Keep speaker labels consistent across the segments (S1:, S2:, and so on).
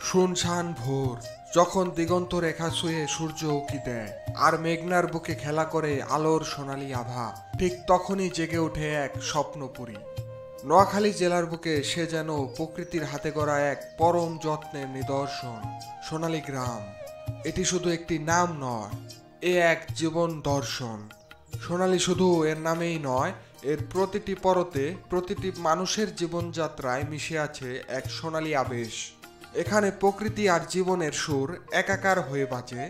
S1: শুনশান ভোর, যখন দিগন্ত রেখা ছুঁয়ে সূর্য উঁকি দেয় আর মেঘনার বুকে খেলা করে আলোর সোনালী আভা, ঠিক তখনই জেগে ওঠে এক স্বপ্নপুরী। নোয়াখালী জেলার বুকে সে যেন প্রকৃতির হাতে গড়া এক পরম যত্নের নিদর্শন, সোনালী গ্রাম। এটি শুধু একটি নাম নয়, এ এক জীবন দর্শন। সোনালী শুধু এর নামেই নয়, এর প্রতিটি পরতে, প্রতিটি মানুষের জীবনযাত্রায় মিশে আছে এক সোনালী আবেশ। এখানে প্রকৃতি আর জীবনের সুর একাকার হয়ে বাজে।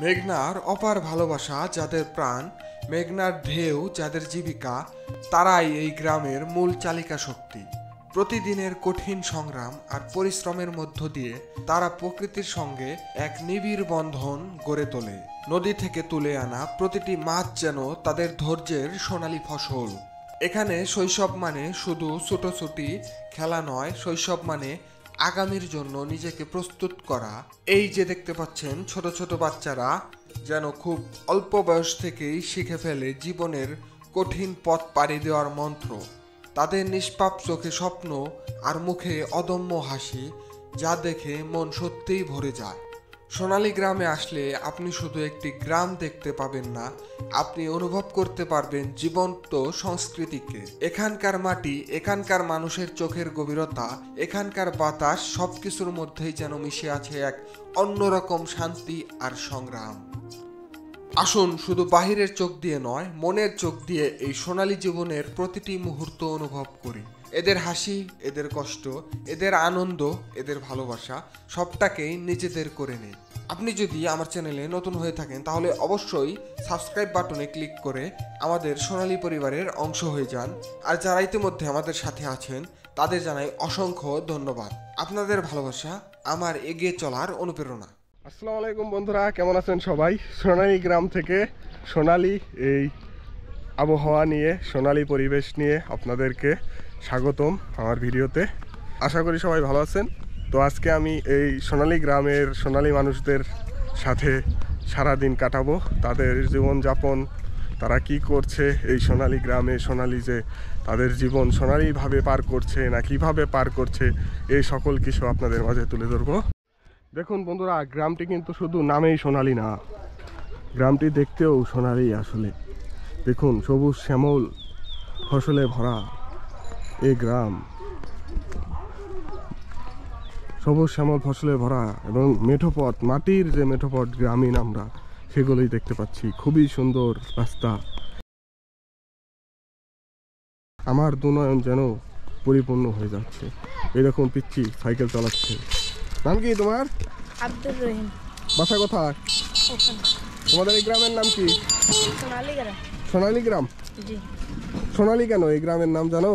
S1: মেঘনার অপার ভালোবাসা যাদের প্রাণ, মেঘনার ঢেউ যাদের জীবিকা, তারাই এই গ্রামের মূল চালিকা শক্তি। প্রতিদিনের কঠিন সংগ্রাম আর পরিশ্রমের মধ্য দিয়ে তারা প্রকৃতির সঙ্গে এক নিবিড় বন্ধন গড়ে তোলে। নদী থেকে তুলে আনা প্রতিটি মাছ যেন তাদের ধৈর্যের সোনালী ফসল। এখানে শৈশব মানে শুধু ছোটোছুটি খেলা নয়, শৈশব মানে আগামীর জন্য নিজেকে প্রস্তুত করা। এই যে দেখতে পাচ্ছেন ছোট ছোট বাচ্চারা যেন খুব অল্প বয়স থেকেই শিখে ফেলে জীবনের কঠিন পথ পাড়ি দেওয়ার মন্ত্র। তাদের নিষ্পাপ চোখে স্বপ্ন আর মুখে অদম্য হাসি, যা দেখে মন সত্যিই ভরে যায়। সোনালী গ্রামে আসলে আপনি শুধু একটি গ্রাম দেখতে পাবেন না, আপনি অনুভব করতে পারবেন জীবন্ত সংস্কৃতিকে। এখানকার মাটি, এখানকার মানুষের চোখের গভীরতা, এখানকার বাতাস, সবকিছুর মধ্যেই যেন মিশে আছে এক অন্যরকম শান্তি আর সংগ্রাম। আসুন শুধু বাহিরের চোখ দিয়ে নয়, মনের চোখ দিয়ে এই সোনালী জীবনের প্রতিটি মুহূর্ত অনুভব করি। এদের হাসি, এদের কষ্ট, এদের আনন্দ, এদের ভালোবাসা সবটাকেই নিজেদের করে নেই। আপনি যদি আমার চ্যানেলে নতুন হয়ে থাকেন তাহলে অবশ্যই সাবস্ক্রাইব বাটনে ক্লিক করে আমাদের সোনালী পরিবারের অংশ হয়ে যান। আর যারা ইতিমধ্যে আমাদের সাথে আছেন তাদের জানাই অসংখ্য ধন্যবাদ। আপনাদের ভালোবাসা আমার এগিয়ে চলার অনুপ্রেরণা।
S2: আসসালামু আলাইকুম বন্ধুরা, কেমন আছেন সবাই? সোনালী গ্রাম থেকে সোনালী এই আবহাওয়া নিয়ে, সোনালী পরিবেশ নিয়ে আপনাদেরকে স্বাগতম আমার ভিডিওতে। আশা করি সবাই ভালো আছেন। তো আজকে আমি এই সোনালী গ্রামের সোনালী মানুষদের সাথে সারাদিন কাটাবো। তাদের জীবনযাপন, তারা কি করছে এই সোনালী গ্রামে, সোনালী যে তাদের জীবন সোনালীভাবে পার করছে না কিভাবে পার করছে, এই সকল কিছু আপনাদের মাঝে তুলে ধরবো। দেখুন বন্ধুরা, গ্রামটি কিন্তু শুধু নামেই সোনালী না, গ্রামটি দেখতেও সোনালী আসলে। দেখুন সবুজ শ্যামল ফসলে ভরা এই গ্রাম, সবুজ শ্যামল ফসলে ভরা এবং মেঠোপথ, মাটির যে মেঠোপথ গ্রামীণ আমরা সেগুলোই দেখতে পাচ্ছি। খুবই সুন্দর রাস্তা। আমার দুনয়ন যেন পরিপূর্ণ হয়ে যাচ্ছে। এরকম পিচ্ছি সাইকেল চালাচ্ছে। নাম কি তোমার?
S3: আব্দুর রহিম।
S2: বাসা কোথায়? তোমাদের এই গ্রামের নাম কি?
S3: সোনালী গ্রাম।
S2: সোনালী গ্রাম?
S3: জি।
S2: সোনালী কেন এই গ্রামের নাম জানো?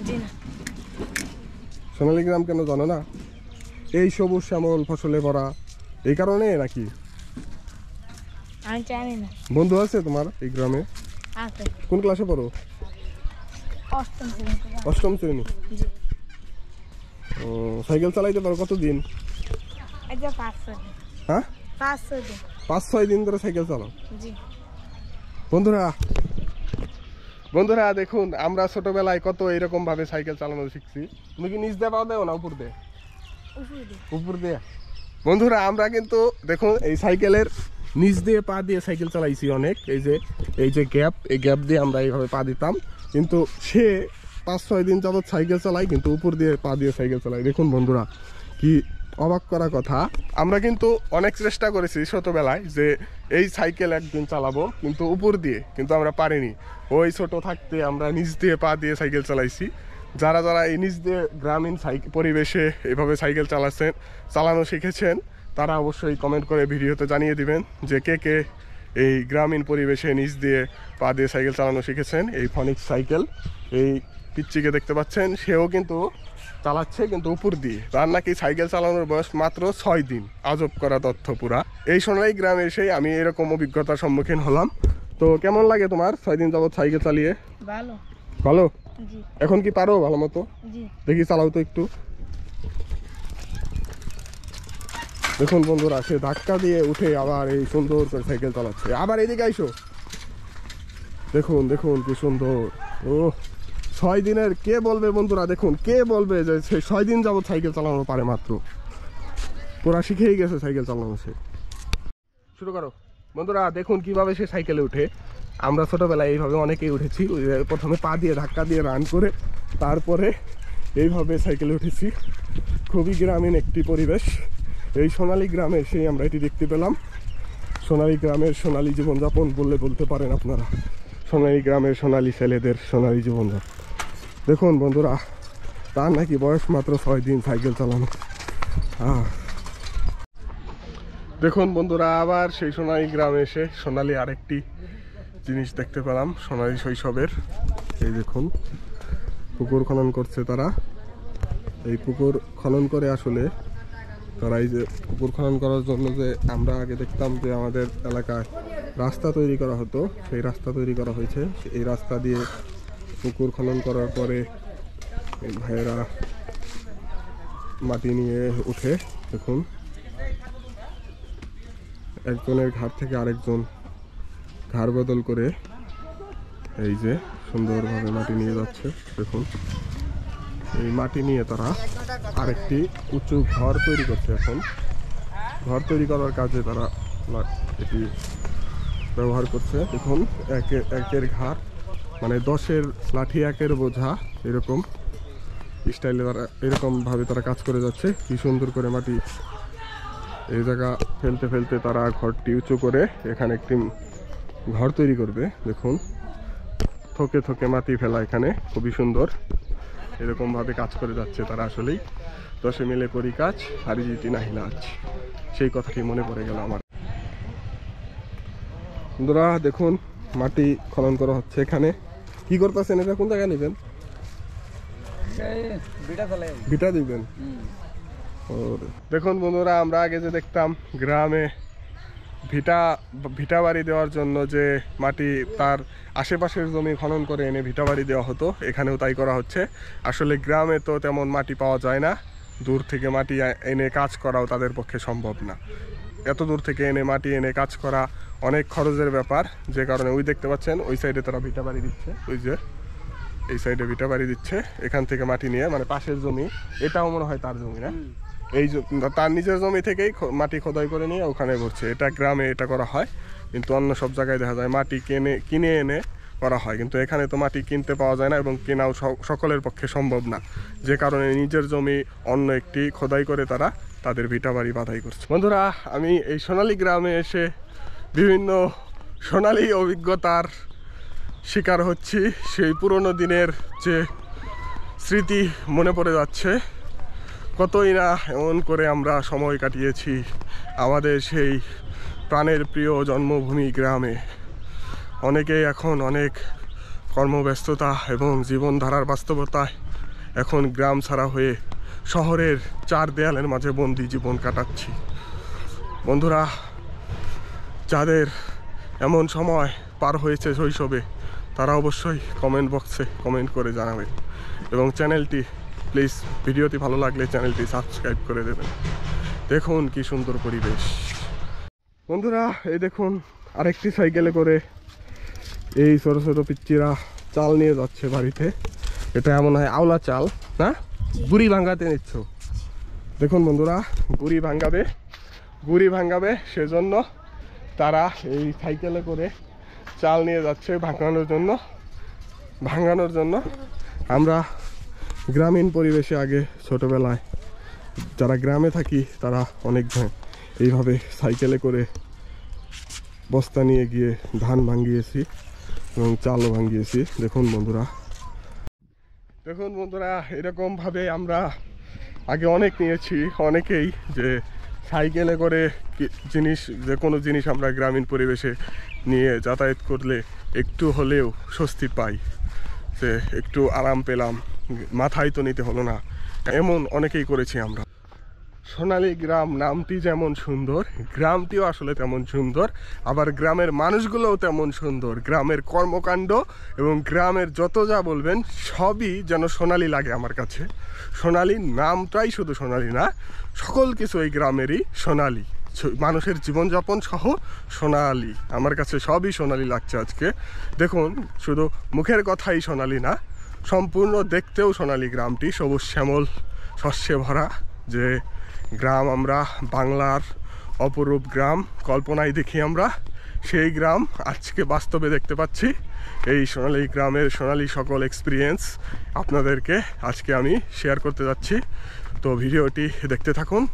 S3: জি না।
S2: সোনালী গ্রাম কেন জানো না? এই সবুজ শ্যামল ফসলে ভরা, এই কারণে নাকি?
S3: আমি জানি না।
S2: বন্ধু আছে তোমার এই গ্রামে?
S3: আছে।
S2: কোন ক্লাসে পড়ো?
S3: অষ্টম শ্রেণী।
S2: অষ্টম শ্রেণী।
S3: জি।
S2: ও, সাইকেল চালাইতে পারো কতদিন?
S3: এই যে 5-6 দিন।
S2: হ্যাঁ,
S3: 5-6 দিন।
S2: 5-6 দিন ধরে সাইকেল চালাও?
S3: জি।
S2: বন্ধুরা দেখুন, আমরা ছোটবেলায় কত এরকম ভাবে সাইকেল চালানো শিখছি। তুমি কি নিচ দিয়ে পাও দেও না উপর দিয়ে? উপর দিয়ে। বন্ধুরা আমরা কিন্তু দেখুন এই সাইকেলের নিচ দিয়ে পা দিয়ে সাইকেল চালাইছি অনেক। এই যে গ্যাপ, এই গ্যাপ দিয়ে আমরা এইভাবে পা দিতাম, কিন্তু সে 5-6 দিন যাবৎ সাইকেল চালাই, কিন্তু উপর দিয়ে পা দিয়ে সাইকেল চালাই। দেখুন বন্ধুরা, কি অবাক করা কথা। আমরা কিন্তু অনেক চেষ্টা করেছি ছোটবেলায় যে এই সাইকেল একদিন চালাবো, কিন্তু উপর দিয়ে, কিন্তু আমরা পারিনি। ওই ছোট থাকতে আমরা নিচ দিয়ে পা দিয়ে সাইকেল চালাইছি। যারা যারা এই নিচ দিয়ে গ্রামীণ পরিবেশে এভাবে সাইকেল চালানো শিখেছেন, তারা অবশ্যই কমেন্ট করে ভিডিওতে জানিয়ে দিবেন যে কে কে এই গ্রামীণ পরিবেশে নিচ দিয়ে পা দিয়ে সাইকেল চালানো শিখেছেন। এই ফনিক্স সাইকেল, এই পিচ্চিকে দেখতে পাচ্ছেন, সেও কিন্তু চালাচ্ছে, কিন্তু উপর দিয়ে। তার নাকি সাইকেল চালানোর বয়স মাত্র 6 দিন। আজব করা তথ্য পুরা। এই সোনালী গ্রামে এসেই আমি এরকম অভিজ্ঞতার সম্মুখীন হলাম। তো কেমন লাগে তোমার 6 দিন যাবৎ সাইকেল চালিয়ে?
S3: ভালো।
S2: ভালো?
S3: জি।
S2: এখন কি পারো ভালো মতো?
S3: জি।
S2: দেখি চালাও তো একটু। দেখুন বন্ধুরা, সে ধাক্কা দিয়ে উঠে আবার এই সুন্দর করে সাইকেল চালাচ্ছে। আবার এইদিকে আইসো। দেখুন দেখুন কি সুন্দর। ও, 6 দিনের কে বলবে বন্ধুরা, দেখুন কে বলবে যে সে 6 দিন যাবৎ সাইকেল চালানো পারে মাত্র? পুরা শিখেই গেছে সাইকেল চালানো সে। শুরু করো বন্ধুরা, দেখুন কিভাবে সে সাইকেলে উঠে। আমরা ছোটবেলায় এইভাবে অনেকেই উঠেছি, প্রথমে পা দিয়ে ধাক্কা দিয়ে রান করে তারপরে এইভাবে সাইকেলে উঠেছি। খুবই গ্রামীণ একটি পরিবেশ। এই সোনালী গ্রামে সেই আমরা এটি দেখতে পেলাম। সোনালী গ্রামের সোনালী জীবনযাপন বললে বলতে পারেন আপনারা। সোনালী গ্রামের সোনালী ছেলেদের সোনালী জীবনযাপন। দেখুন বন্ধুরা, তার নাকি বয়স মাত্র 6 দিন সাইকেল চালানো। দেখুন বন্ধুরা, আবার সেই সোনালী গ্রামে এসে সোনালী আরেকটি জিনিস দেখতে পেলাম, সোনালী শৈশবের। এই দেখুন পুকুর খনন করছে তারা। এই পুকুর খনন করে আসলে তারা এই যে পুকুর খনন করার জন্য যে আমরা আগে দেখতাম যে আমাদের এলাকায় রাস্তা তৈরি করা হতো, সেই রাস্তা তৈরি করা হয়েছে। এই রাস্তা দিয়ে পুকুর খনন করার পরে ভাইয়েরা মাটি নিয়ে উঠে। দেখুন একজনের ঘাট থেকে আরেকজন ঘাড় বদল করে এই যে সুন্দরভাবে মাটি নিয়ে যাচ্ছে। দেখুন এই মাটি নিয়ে তারা আরেকটি উঁচু ঘর তৈরি করছে। এখন ঘর তৈরি করার কাজে তারা এটি ব্যবহার করছে। দেখুন একের ঘাট মানে 10-এর লাঠি 1-এর বোঝা, এরকম স্টাইলে তারা এরকমভাবে তারা কাজ করে যাচ্ছে। কি সুন্দর করে মাটি এই জায়গা ফেলতে ফেলতে তারা ঘরটি উঁচু করে এখানে একটি ঘর তৈরি করবে। দেখুন থকে থকে মাটি ফেলা, এখানে খুবই সুন্দর এরকমভাবে কাজ করে যাচ্ছে তারা। আসলেই 10 মিলে করি কাজ, হারি জিতি নাহিলা আজ, সেই কথাটি মনে পড়ে গেল আমার। বন্ধুরা দেখুন মাটি খনন করা হচ্ছে। এখানে কি করতেছেন? এটা কোন জায়গায় নেবেন? ভিটা দিবেন। দেখুন বন্ধুরা, আমরা আগে যে দেখতাম গ্রামে ভিটা বাড়ি দেওয়ার জন্য যে মাটি তার আশেপাশের জমি খনন করে এনে ভিটা বাড়ি দেওয়া হতো, এখানেও তাই করা হচ্ছে। আসলে গ্রামে তো তেমন মাটি পাওয়া যায় না, দূর থেকে মাটি এনে কাজ করাও তাদের পক্ষে সম্ভব না। এত দূর থেকে এনে মাটি এনে কাজ করা অনেক খরচের ব্যাপার, যে কারণে ওই দেখতে পাচ্ছেন ওই সাইডে তারা ভিটা বাড়ি দিচ্ছে। ওই যে এই সাইডে ভিটা বাড়ি দিচ্ছে, এখান থেকে মাটি নিয়ে, মানে পাশের জমি, এটাও মনে হয় তার জমি না, এই তার নিজের জমি থেকেই মাটি খোদাই করে নিয়ে ওখানে ভরছে। এটা গ্রামে এটা করা হয়, কিন্তু অন্য সব জায়গায় দেখা যায় মাটি কিনে এনে করা হয়, কিন্তু এখানে তো মাটি কিনতে পাওয়া যায় না এবং কেনাও সকলের পক্ষে সম্ভব না, যে কারণে নিজের জমি অন্য একটি খোদাই করে তারা তাদের ভিটা বাড়ি বাঁধাই করছে। বন্ধুরা, আমি এই সোনালী গ্রামে এসে বিভিন্ন সোনালী অভিজ্ঞতার শিকার হচ্ছি। সেই পুরনো দিনের যে স্মৃতি মনে পড়ে যাচ্ছে। কতই না এমন করে আমরা সময় কাটিয়েছি আমাদের সেই প্রাণের প্রিয় জন্মভূমি গ্রামে। অনেকেই এখন অনেক কর্মব্যস্ততা এবং জীবনধারার বাস্তবতায় এখন গ্রাম ছাড়া হয়ে শহরের 4 দেয়ালের মাঝে বন্দি জীবন কাটাচ্ছি। বন্ধুরা, যাদের এমন সময় পার হয়েছে শৈশবে, তারা অবশ্যই কমেন্ট বক্সে কমেন্ট করে জানাবেন এবং চ্যানেলটি প্লিজ, ভিডিওটি ভালো লাগলে চ্যানেলটি সাবস্ক্রাইব করে দেবেন। দেখুন কি সুন্দর পরিবেশ। বন্ধুরা এই দেখুন আরেকটি সাইকেলে করে এই ছোট ছোট পিচ্চিরা চাল নিয়ে যাচ্ছে বাড়িতে। এটা এমন হয় আওলা চাল না, গুড়ি ভাঙ্গাতে নিচ্ছ। দেখুন বন্ধুরা, গুড়ি ভাঙ্গাবে সেজন্য তারা এই সাইকেলে করে চাল নিয়ে যাচ্ছে ভাঙানোর জন্য। আমরা গ্রামীণ পরিবেশে আগে ছোটবেলায় যারা গ্রামে থাকি তারা অনেক এইভাবে সাইকেলে করে বস্তা নিয়ে গিয়ে ধান ভাঙিয়েছি এবং চালও ভাঙিয়েছি। দেখুন বন্ধুরা এরকমভাবে আমরা আগে অনেক নিয়েছি, অনেকেই, যে সাইকেলে করে যে কোনো জিনিস আমরা গ্রামীণ পরিবেশে নিয়ে যাতায়াত করলে একটু হলেও স্বস্তি পাই, যে একটু আরাম পেলাম, মাথায় তো নিতে হলো না, এমন অনেকেই করেছি আমরা। সোনালী গ্রাম নামটি যেমন সুন্দর, গ্রামটিও আসলে তেমন সুন্দর, আবার গ্রামের মানুষগুলোও তেমন সুন্দর। গ্রামের কর্মকাণ্ড এবং গ্রামের যত যা বলবেন সবই যেন সোনালী লাগে আমার কাছে। সোনালী নামটাই শুধু সোনালী না, সকল কিছু এই গ্রামেরই সোনালী। মানুষের জীবনযাপন সহ সোনালী, আমার কাছে সবই সোনালী লাগছে আজকে। দেখুন শুধু মুখের কথাই সোনালী না, সম্পূর্ণ দেখতেও সোনালী গ্রামটি। সবুজ শ্যামল শস্যে ভরা যে গ্রাম আমরা বাংলার অপরূপ গ্রাম কল্পনায় দেখি আমরা, সেই গ্রাম আজকে বাস্তবে দেখতে পাচ্ছি। এই সোনালী গ্রামের সোনালী সকল এক্সপিরিয়েন্স আপনাদেরকে আজকে আমি শেয়ার করতে যাচ্ছি। তো ভিডিওটি দেখতে থাকুন।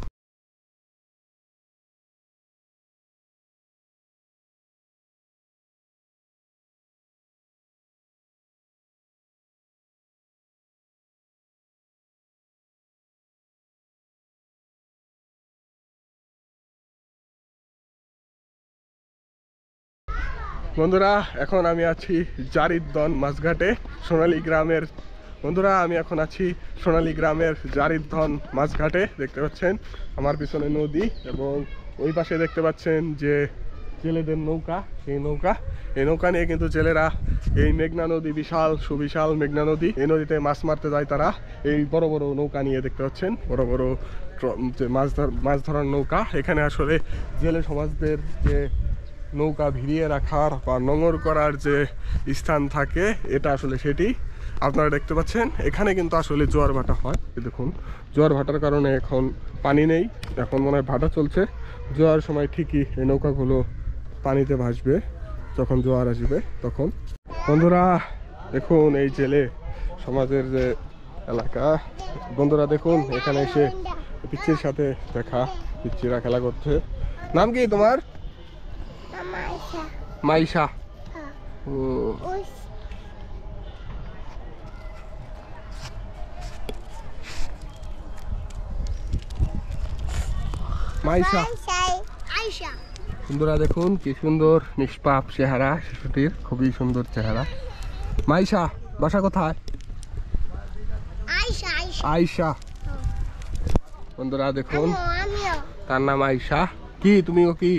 S2: বন্ধুরা এখন আমি আছি জারিদ্দন মাছঘাটে সোনালী গ্রামের। বন্ধুরা আমি এখন আছি সোনালী গ্রামের জারিদ্দন মাছঘাটে। দেখতে পাচ্ছেন আমার পিছনে নদী এবং ওই পাশে দেখতে পাচ্ছেন যে জেলেদের নৌকা, এই নৌকা নিয়ে কিন্তু জেলেরা এই মেঘনা নদী, বিশাল সুবিশাল মেঘনা নদী, এই নদীতে মাছ মারতে যায় তারা। এই বড় বড় নৌকা নিয়ে দেখতে পাচ্ছেন, বড় বড় যে মাছ ধরার নৌকা। এখানে আসলে জেলে সমাজদের যে নৌকা ভিড়িয়ে রাখার বা নোঙর করার যে স্থান থাকে, এটা আসলে সেটি আপনারা দেখতে পাচ্ছেন। এখানে কিন্তু আসলে জোয়ার ভাটা হয়। দেখুন জোয়ার ভাটার কারণে এখন পানি নেই, এখন মনে হয় ভাটা চলছে। জোয়ার সময় ঠিকই এই নৌকাগুলো পানিতে ভাসবে যখন জোয়ার আসবে তখন। বন্ধুরা দেখুন এই জেলে সমাজের যে এলাকা, বন্ধুরা দেখুন এখানে এসে পিচ্চির সাথে দেখা, পিচ্চিরা খেলা করছে। নাম কি তোমার? মাইশা। মাইশা। বন্ধুরা দেখুন কি সুন্দর নিষ্পাপ চেহারা শিশুটির, খুবই সুন্দর চেহারা। মাইশা বাসা কোথায়? আয়শা। বন্ধুরা দেখুন তার নাম আয়শা। কি তুমিও কি?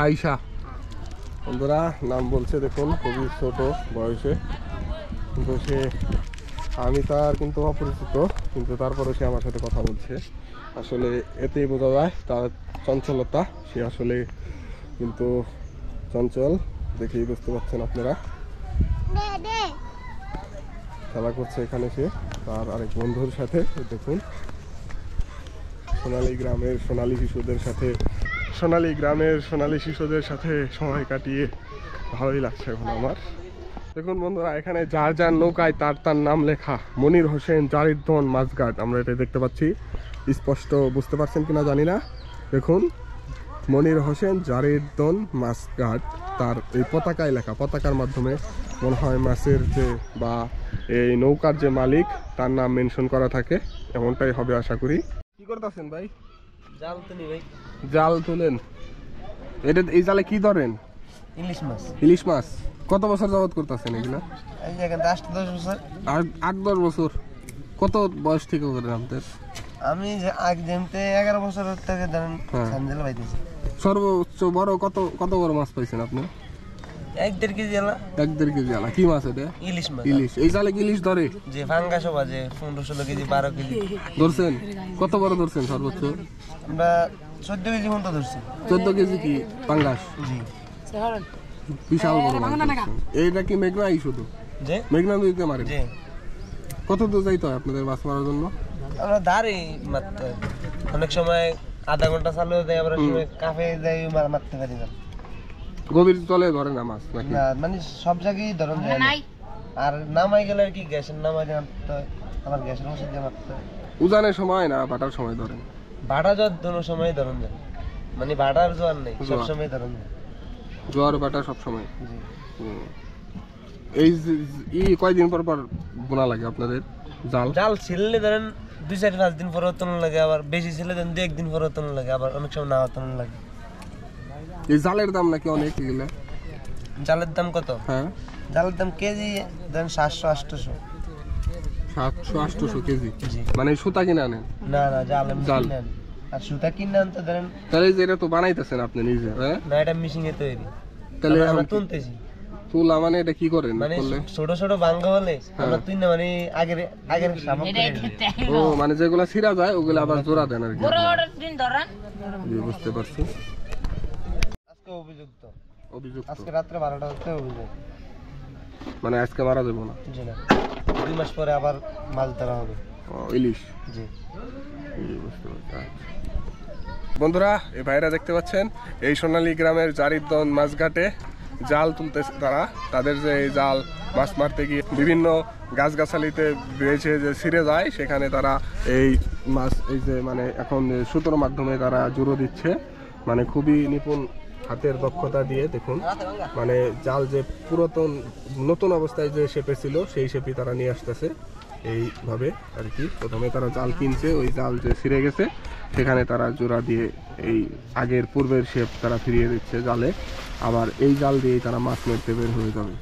S2: আয়শা। বন্ধুরা নাম বলছে দেখুন, খুবই ছোট বয়সে, কিন্তু সে, আমি তার কিন্তু অপরিচিত, কিন্তু তারপরে সে আমার সাথে কথা বলছে। আসলে এতেই বোঝা যায় তার চঞ্চলতা, সে আসলে কিন্তু চঞ্চল, দেখেই বুঝতে পারছেন আপনারা। খেলা করছে এখানে সে তার আরেক বন্ধুর সাথে। দেখুন সোনালী গ্রামের সোনালী শিশুদের সাথে, সোনালী গ্রামের সোনালী শিশুদের সাথে সময় কাটিয়ে ভালোই লাগছে এখন আমার। দেখুন বন্ধুরা এখানে যার যার নৌকায় তার নাম লেখা, মনির হোসেন জারিদ্দন মাছঘাট, আমরা এটা দেখতে পাচ্ছি। স্পষ্ট বুঝতে পারছেন কিনা জানি না। দেখুন মনির হোসেন জারিদ্দন মাছঘাট, তার এই পতাকায় লেখা, পতাকার মাধ্যমে মনে হয় মাছের যে বা এই নৌকার যে মালিক তার নাম মেনশন করা থাকে, এমনটাই হবে আশা করি। কি করতেছেন ভাই?
S4: জাল তুলি ভাই।
S2: জাল তোলেন? এটা এই জালে কি ধরেন?
S4: ইলিশ মাছ।
S2: ইলিশ মাছ। কত বছর যাবত করতেছেন এগুলা?
S4: এই জায়গায় 8-10 বছর।
S2: 8-10 বছর। কত বয়স থেকে করেন আপনাদের?
S4: আমি আগে যেমতে 11 বছর থেকে ধরেন সানজেল পাইতেছি।
S2: সর্বোচ্চ বড় কত বড় মাছ পাইছেন আপনি?
S4: 1-1.5 কেজি আলা।
S2: 1-1.5 কেজি আলা। কি মাছ এটা?
S4: ইলিশ মাছ।
S2: ইলিশ। এই জালে কি ইলিশ ধরে?
S4: যে ফাঙ্গাস বাজে 15-16 কেজি 12 কেজি
S2: ধরছেন? কত বড় ধরছেন সর্বোচ্চ?
S4: আমরা 14 কেজি মতো ধরছি।
S2: 14 কেজি কি পাঙ্গাস?
S4: জি।
S2: বিশাল বড় মাছ ধরছেন। এইটা কি মেঘনাই শুধু?
S4: যে
S2: মেঘনা নদীতে মারেন?
S4: জি।
S2: কত দূর যাইতে হয় আপনাদের মাছ মারার জন্য?
S4: আমরা ধারে মারতে হয়। অনেক সময় আধা ঘন্টা চালু দেয়, আবার সময় কাফে যাই মারতে পারি না।
S2: গভীর জলে ধরে না মাছ নাকি?
S4: না মানে সব জায়গায় ধরন যায় না। আর নামাই গেলে আর কি গ্যাসের নামাই মারতে হয়, আবার গ্যাসের মশলা দিয়ে মারতে হয়।
S2: উজানের সময় না ভাটার সময় ধরেন?
S4: ভাড়া জোয়ার দোনো সময় ধরন যায়, মানে ভাড়ার জোয়ার নেই, সব সময় ধরন যায়।
S2: জোয়ার ভাটা সব সময়।
S4: জি।
S2: এই কয়দিন পর পর বোনা লাগে আপনাদের জাল?
S4: জাল ছিললে ধরেন 2-4-5 দিন পর তোলা লাগে, আবার বেশি ছিলে ধরেন 2-1 দিন পর তোলা লাগে, আবার অনেক সময় না তোলা লাগে।
S2: এই জালের দাম নাকি অনেক এগুলা?
S4: জালের দাম কত?
S2: হ্যাঁ
S4: জালের দাম কেজি ধরেন 700-800।
S2: 700-800 কেজি?
S4: জি।
S2: মানে সুতা কিনে আনেন?
S4: না জাল
S2: জাল।
S4: কিনে আনি। আর সুতা কিনে আনতে ধরেন,
S2: তাহলে যে এটা তো বানাইতেছেন আপনি নিজে? হ্যাঁ
S4: না এটা মেশিনে তৈরি,
S2: তাহলে
S4: আমরা তুলতেছি।
S2: তুলা মানে এটা কি করেন
S4: মানে
S2: করলে?
S4: ছোট ছোট ভাঙ্গা হলে আমরা তুই না মানে আগের সামগ্রী।
S2: ও মানে যেগুলা ছিঁড়া যায় ওগুলা আবার জোড়া দেন আর কি। জি বুঝতে পারছি।
S4: আজকে
S2: অভিযুক্ত
S4: আজকে রাত্রে 12টা হতে অভিযোগ।
S2: মানে আজকে মারা যাবো না?
S4: জি না, 2 মাস পরে আবার মাছ ধরা হবে।
S2: ইলিশ।
S4: জি।
S2: এই বুঝতে পারছি। আচ্ছা। বন্ধুরা এই ভাইরা দেখতে পাচ্ছেন এই সোনালী গ্রামের জারিদ্দন মাছঘাটে জাল তুলতেছে তারা। তাদের যে এই জাল মাছ মারতে গিয়ে বিভিন্ন গাছগাছালিতে বেছে যে ছিঁড়ে যায়, সেখানে তারা এই মাছ এই যে মানে এখন সুতোর মাধ্যমে তারা জুড়ো দিচ্ছে, মানে খুবই নিপুণ হাতের দক্ষতা দিয়ে। দেখুন মানে জাল যে পুরাতন নতুন অবস্থায় যে শেপে ছিল সেই শেপই তারা নিয়ে আসতেছে এইভাবে আর কি। প্রথমে তারা জাল কিনছে, ওই জাল যে ছিঁড়ে গেছে সেখানে তারা জোড়া দিয়ে এই আগের পূর্বের শেপ তারা ফিরিয়ে দিচ্ছে জালে, আবার এই জাল দিয়েই তারা মাছ মারতে বের হয়ে যাবে।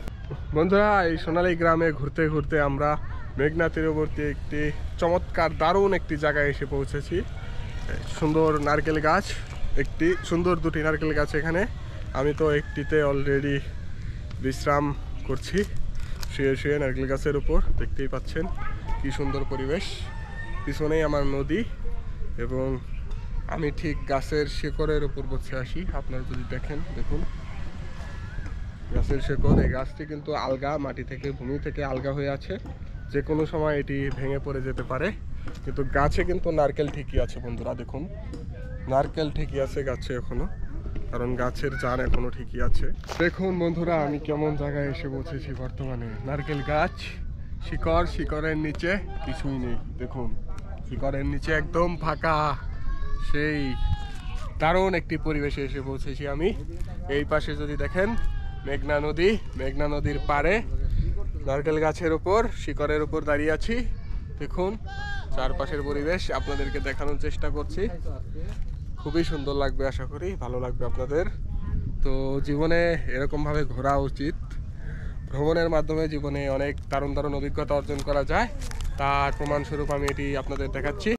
S2: বন্ধুরা এই সোনালী গ্রামে ঘুরতে ঘুরতে আমরা মেঘনা তীরবর্তী একটি চমৎকার দারুণ একটি জায়গায় এসে পৌঁছেছি। সুন্দর নারকেল গাছ, একটি সুন্দর দুটি নারকেল গাছ এখানে। আমি তো একটিতে অলরেডি বিশ্রাম করছি শুয়ে শুয়ে নারকেল গাছের উপর। দেখতেই পাচ্ছেন কি সুন্দর পরিবেশ, পিছনেই আমার নদী এবং আমি ঠিক গাছের শিকড়ের উপর বসে আসি। আপনারা যদি দেখেন, দেখুন গাছের শিকড়। এই গাছটি কিন্তু আলগা, মাটি থেকে ভূমি থেকে আলগা হয়ে আছে, যে কোনো সময় এটি ভেঙে পড়ে যেতে পারে, কিন্তু গাছে কিন্তু নারকেল ঠিকই আছে। বন্ধুরা দেখুন নারকেল ঠিকই আছে গাছে এখনো, কারণ গাছের জান এখনো ঠিকই আছে। দেখুন বন্ধুরা আমি কেমন জায়গায় এসে পৌঁছেছি বর্তমানে। নারকেল গাছ, শিকড়, শিকড়ের নিচে কিছুই নেই। দেখুন শিকড়ের নিচে একদম ফাঁকা, সেই দারুণ একটি পরিবেশে এসে পৌঁছেছি আমি। এই পাশে যদি দেখেন মেঘনা নদী, মেঘনা নদীর পাড়ে নারকেল গাছের উপর শিকড়ের উপর দাঁড়িয়ে আছি। দেখুন চারপাশের পরিবেশ আপনাদেরকে দেখানোর চেষ্টা করছি, খুবই সুন্দর লাগবে, আশা করি ভালো লাগবে আপনাদের। তো জীবনে এরকমভাবে ঘোরা উচিত, ভ্রমণের মাধ্যমে জীবনে অনেক দারুণ দারুণ অভিজ্ঞতা অর্জন করা যায়, তার প্রমাণস্বরূপ আমি এটি আপনাদের দেখাচ্ছি।